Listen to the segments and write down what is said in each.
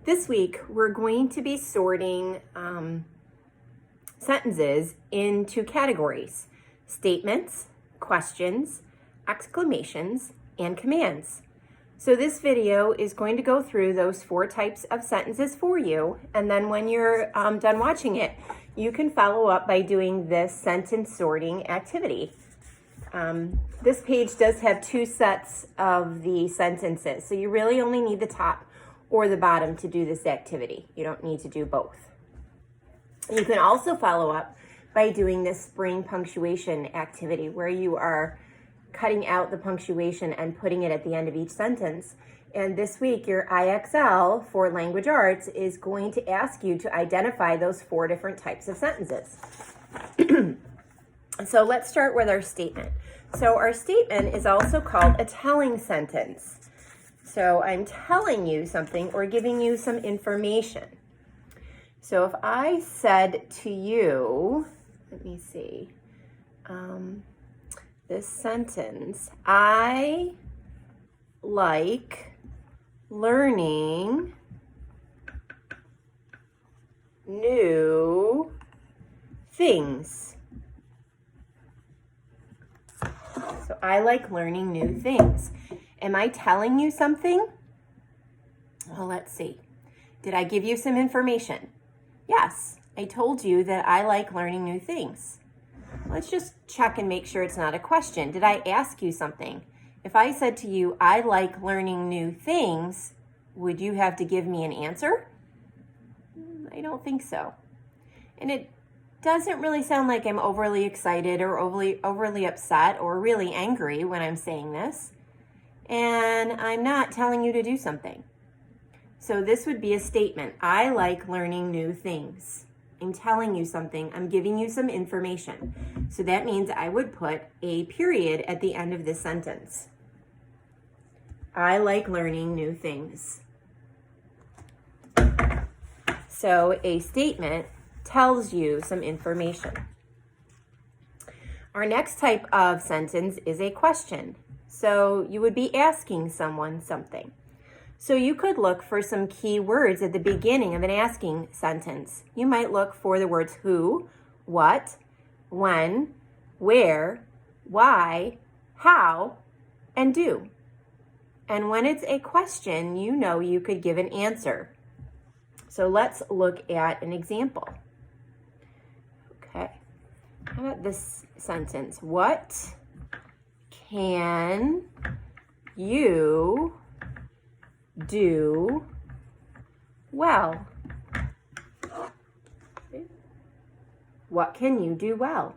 This week, we're going to be sorting sentences into categories: statements, questions, exclamations, and commands. So this video is going to go through those 4 types of sentences for you, and then when you're done watching it, you can follow up by doing this sentence sorting activity. This page does have 2 sets of the sentences, so you really only need the top or the bottom to do this activity. You don't need to do both. You can also follow up by doing this spring punctuation activity where you are cutting out the punctuation and putting it at the end of each sentence. And this week, your IXL for language arts is going to ask you to identify those 4 different types of sentences. So let's start with our statement. So our statement is also called a telling sentence. So I'm telling you something or giving you some information. So if I said to you, let me see, this sentence, I like learning new things. So I like learning new things. Am I telling you something? Well, let's see. Did I give you some information? Yes, I told you that I like learning new things. Let's just check and make sure it's not a question. Did I ask you something? If I said to you, I like learning new things, would you have to give me an answer? I don't think so. And it doesn't really sound like I'm overly excited or overly upset or really angry when I'm saying this. And I'm not telling you to do something. So this would be a statement. I like learning new things. I'm telling you something. I'm giving you some information. So that means I would put a period at the end of this sentence. I like learning new things. So a statement tells you some information. Our next type of sentence is a question. So you would be asking someone something. So you could look for some key words at the beginning of an asking sentence. You might look for the words who, what, when, where, why, how, and do. And when it's a question, you know you could give an answer. So let's look at an example. Okay. How about this sentence? What can you do well? What can you do well?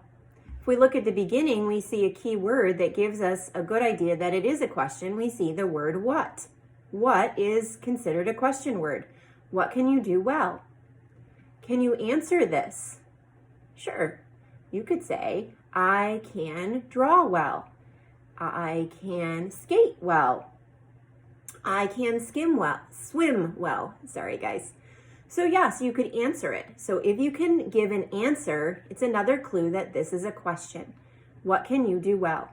If we look at the beginning, we see a key word that gives us a good idea that it is a question. We see the word what. What is considered a question word? What can you do well? Can you answer this? Sure. You could say, I can draw well. I can skate well. I can swim well. Sorry, guys. So yes, you could answer it. So if you can give an answer, it's another clue that this is a question. What can you do well?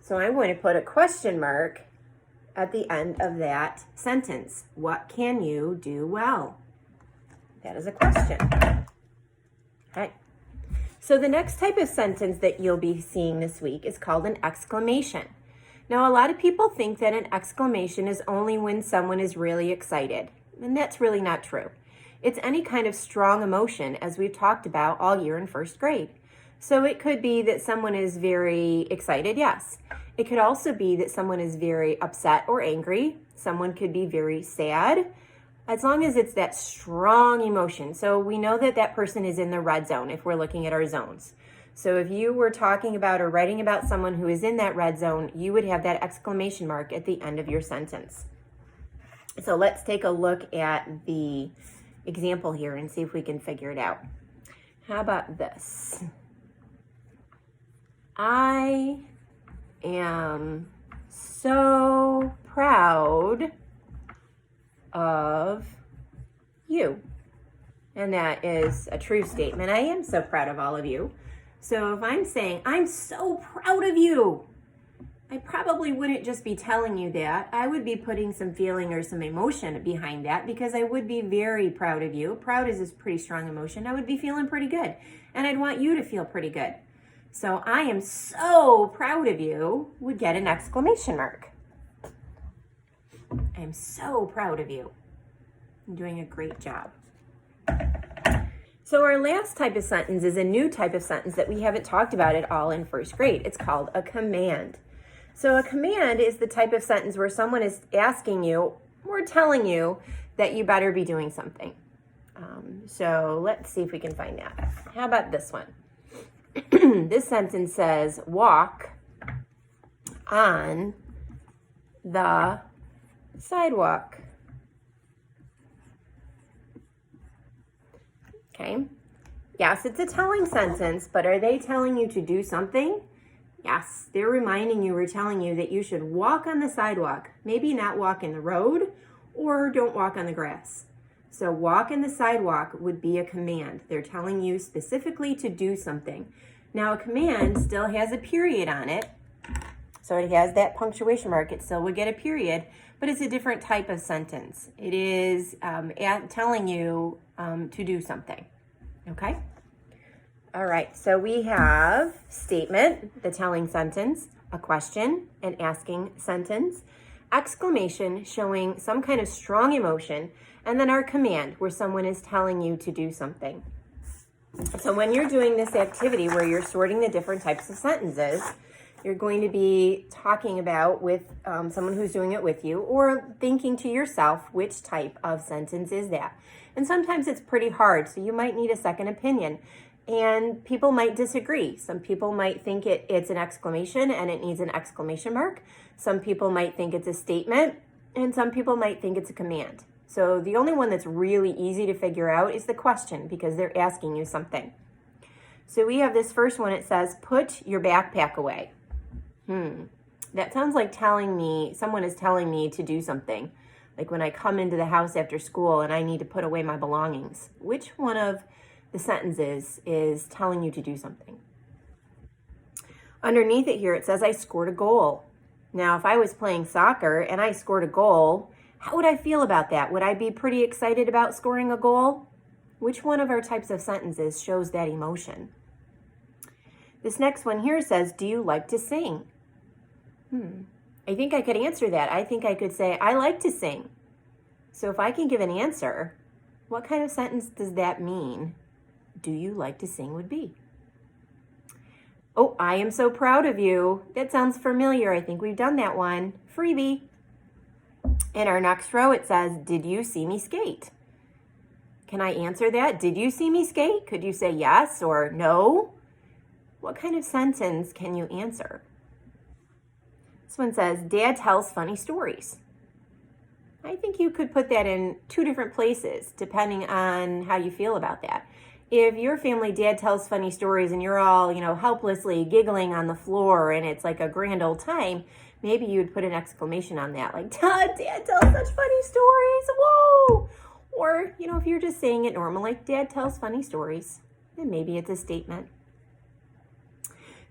So I'm going to put a question mark at the end of that sentence. What can you do well? That is a question. Okay. So the next type of sentence that you'll be seeing this week is called an exclamation. Now, a lot of people think that an exclamation is only when someone is really excited, and that's really not true. It's any kind of strong emotion, as we've talked about all year in first grade. So it could be that someone is very excited, yes. It could also be that someone is very upset or angry. Someone could be very sad, as long as it's that strong emotion. So we know that that person is in the red zone if we're looking at our zones. So if you were talking about or writing about someone who is in that red zone, you would have that exclamation mark at the end of your sentence. So let's take a look at the example here and see if we can figure it out. How about this? I am so proud of you. And that is a true statement. I am so proud of all of you. So if I'm saying, I'm so proud of you, I probably wouldn't just be telling you that. I would be putting some feeling or some emotion behind that because I would be very proud of you. Proud is a pretty strong emotion. I would be feeling pretty good, and I'd want you to feel pretty good. So I am so proud of you would get an exclamation mark. I am so proud of you. You're doing a great job. So our last type of sentence is a new type of sentence that we haven't talked about at all in first grade. It's called a command. So a command is the type of sentence where someone is asking you or telling you that you better be doing something. So let's see if we can find that. How about this one? This sentence says, walk on the sidewalk. Okay. Yes, it's a telling sentence, but are they telling you to do something? Yes, they're reminding you or telling you that you should walk on the sidewalk. Maybe not walk in the road or don't walk on the grass. So walk in the sidewalk would be a command. They're telling you specifically to do something. Now a command still has a period on it. So it has that punctuation mark. It still would get a period, but it's a different type of sentence. It is telling you to do something. Okay? All right, so we have statement, the telling sentence, a question, an asking sentence, exclamation showing some kind of strong emotion, and then our command where someone is telling you to do something. So when you're doing this activity where you're sorting the different types of sentences, you're going to be talking about with someone who's doing it with you or thinking to yourself, which type of sentence is that? And sometimes it's pretty hard, so you might need a second opinion. And people might disagree. Some people might think it's an exclamation and it needs an exclamation mark. Some people might think it's a statement, and some people might think it's a command. So the only one that's really easy to figure out is the question because they're asking you something. So we have this first one. It says, put your backpack away. That sounds like someone is telling me to do something. Like when I come into the house after school and I need to put away my belongings. Which one of the sentences is telling you to do something? Underneath it here, it says I scored a goal. Now, if I was playing soccer and I scored a goal, how would I feel about that? Would I be pretty excited about scoring a goal? Which one of our types of sentences shows that emotion? This next one here says, do you like to sing? I think I could answer that. I think I could say, I like to sing. So if I can give an answer, what kind of sentence does that mean? Do you like to sing would be? Oh, I am so proud of you. That sounds familiar. I think we've done that one. Freebie. In our next row, it says, did you see me skate? Can I answer that? Did you see me skate? Could you say yes or no? What kind of sentence can you answer? This one says, Dad tells funny stories. I think you could put that in two different places, depending on how you feel about that. If your family, Dad tells funny stories and you're all, helplessly giggling on the floor and it's like a grand old time, maybe you would put an exclamation on that, like, Dad tells such funny stories, whoa! Or, if you're just saying it normal, like, Dad tells funny stories, then maybe it's a statement.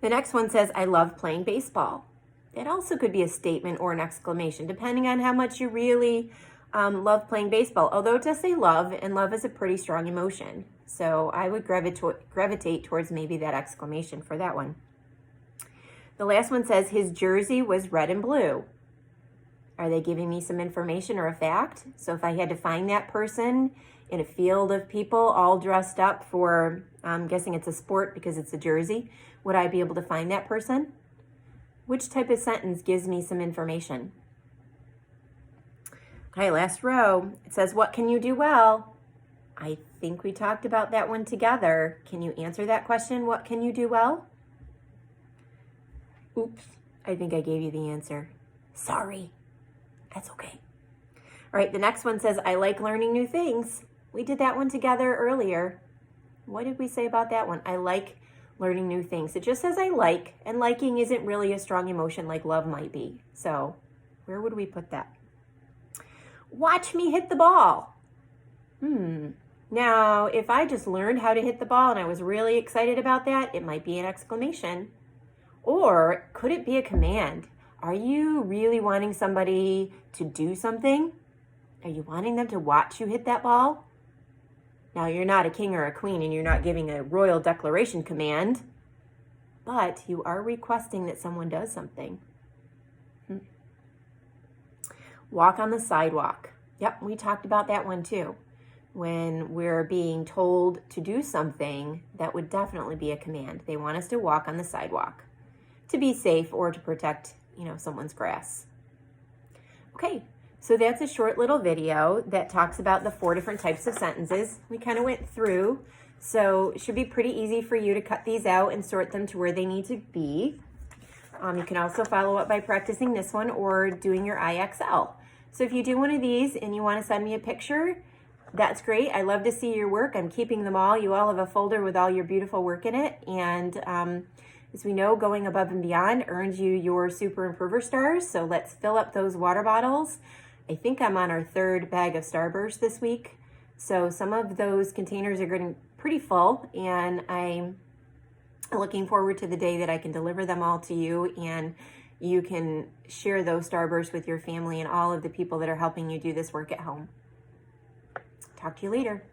The next one says, I love playing baseball. It also could be a statement or an exclamation, depending on how much you really love playing baseball. Although it does say love, and love is a pretty strong emotion. So I would gravitate towards maybe that exclamation for that one. The last one says, his jersey was red and blue. Are they giving me some information or a fact? So if I had to find that person in a field of people all dressed up for, I'm guessing it's a sport because it's a jersey, would I be able to find that person? Which type of sentence gives me some information? Okay, last row. It says, what can you do well? I think we talked about that one together. Can you answer that question? What can you do well? Oops, I think I gave you the answer. Sorry. That's okay. All right, the next one says, I like learning new things. We did that one together earlier. What did we say about that one? I like learning new things. It just says I like, and liking isn't really a strong emotion like love might be. So where would we put that? Watch me hit the ball. Now, if I just learned how to hit the ball and I was really excited about that, it might be an exclamation. Or could it be a command? Are you really wanting somebody to do something? Are you wanting them to watch you hit that ball? Now, you're not a king or a queen and you're not giving a royal declaration command, but you are requesting that someone does something. Walk on the sidewalk. Yep, we talked about that one too. When we're being told to do something, that would definitely be a command. They want us to walk on the sidewalk to be safe or to protect, someone's grass. Okay, so that's a short little video that talks about the 4 different types of sentences we kind of went through. So it should be pretty easy for you to cut these out and sort them to where they need to be. You can also follow up by practicing this one or doing your IXL. So if you do one of these and you want to send me a picture, that's great. I love to see your work. I'm keeping them all. You all have a folder with all your beautiful work in it. And as we know, going above and beyond earns you your Super Improver stars. So let's fill up those water bottles. I think I'm on our 3rd bag of Starburst this week. So some of those containers are getting pretty full, and I'm looking forward to the day that I can deliver them all to you and you can share those Starbursts with your family and all of the people that are helping you do this work at home. Talk to you later.